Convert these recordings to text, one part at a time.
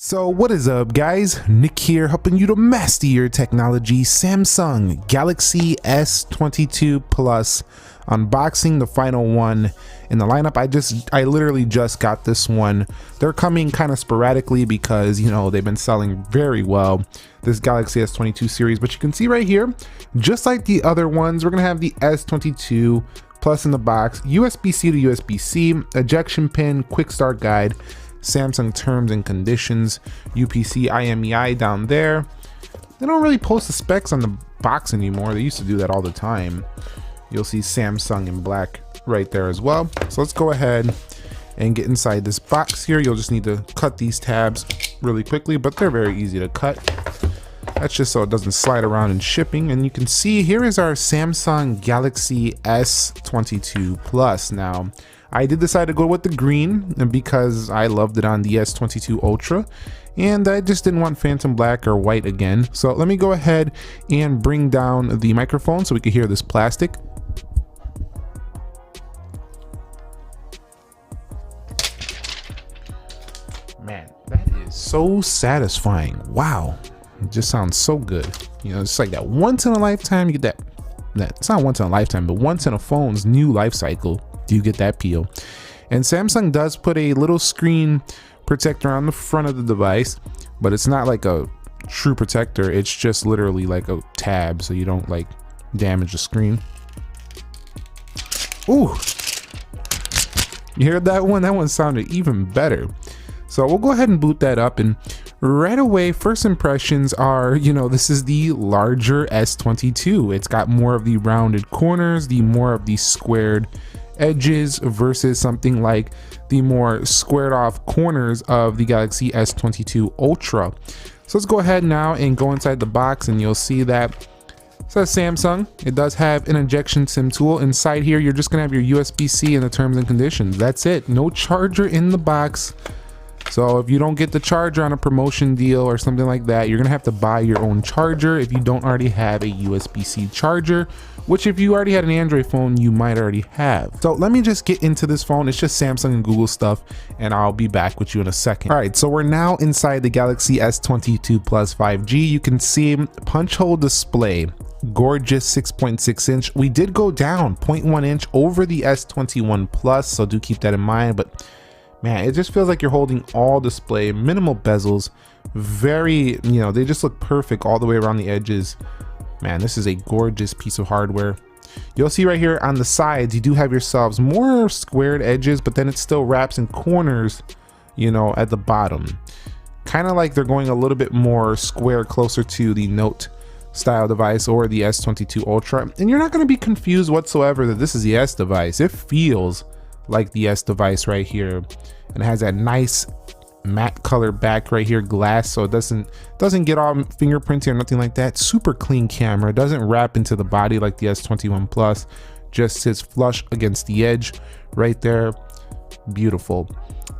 So what is up guys, Nick here helping you to master your technology. Samsung Galaxy S22 Plus, unboxing the final one in the lineup. I literally just got this one. They're coming kind of sporadically because, you know, they've been selling very well, this Galaxy S22 series. But you can see right here, just like the other ones, we're gonna have the S22 Plus in the box, USB-C to USB-C, ejection pin, quick start guide, Samsung terms and conditions, UPC IMEI down there. They don't really post the specs on the box anymore. They used to do that all the time. You'll see Samsung in black right there as well. So let's go ahead and get inside this box here. You'll just need to cut these tabs really quickly, but they're very easy to cut. That's just so it doesn't slide around in shipping. And you can see here is our Samsung Galaxy S22 Plus. Now, I did decide to go with the green because I loved it on the S22 Ultra, and I just didn't want phantom black or white again. So let me go ahead and bring down the microphone so we can hear this plastic. Man, that is so satisfying. Wow, it just sounds so good. You know, it's like that once in a lifetime, you get that it's not once in a lifetime, but once in a phone's new life cycle, you get that peel. And Samsung does put a little screen protector on the front of the device, but it's not like a true protector. It's just literally like a tab so you don't like damage the screen. Ooh, you heard that one? That one sounded even better. So we'll go ahead and boot that up, and right away, first impressions are, you know, this is the larger S22. It's got more of the rounded corners, more of the squared edges versus something like the more squared off corners of the Galaxy S22 Ultra. So let's go ahead now and go inside the box, and you'll see that it says Samsung. It does have an ejection SIM tool. Inside here, you're just gonna have your USB-C and the terms and conditions. That's it. No charger in the box. So if you don't get the charger on a promotion deal or something like that, you're gonna have to buy your own charger if you don't already have a USB-C charger, which if you already had an Android phone, you might already have. So let me just get into this phone. It's just Samsung and Google stuff, and I'll be back with you in a second. All right, so we're now inside the Galaxy S22 Plus 5G. You can see punch hole display, gorgeous 6.6 inch. We did go down 0.1 inch over the S21 Plus, so do keep that in mind. But man, it just feels like you're holding all display, minimal bezels, very, you know, they just look perfect all the way around the edges. Man, this is a gorgeous piece of hardware. You'll see right here on the sides, you do have yourselves more squared edges, but then it still wraps in corners, you know, at the bottom. Kind of like they're going a little bit more square, closer to the Note style device or the S22 Ultra. And you're not going to be confused whatsoever that this is the S device. It feels like the S device right here, and it has that nice matte color back right here, glass, so it doesn't get all fingerprinty or nothing like that. Super clean camera, doesn't wrap into the body like the S21 Plus, just sits flush against the edge right there. Beautiful.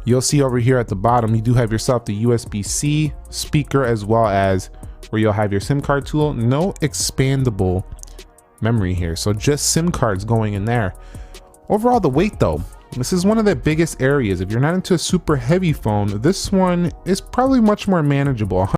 You'll see over here at the bottom, you do have yourself the USB-C speaker, as well as where you'll have your SIM card tool. No expandable memory here, so just SIM cards going in there. Overall, the weight though, this is one of the biggest areas. If you're not into a super heavy phone, this one is probably much more manageable.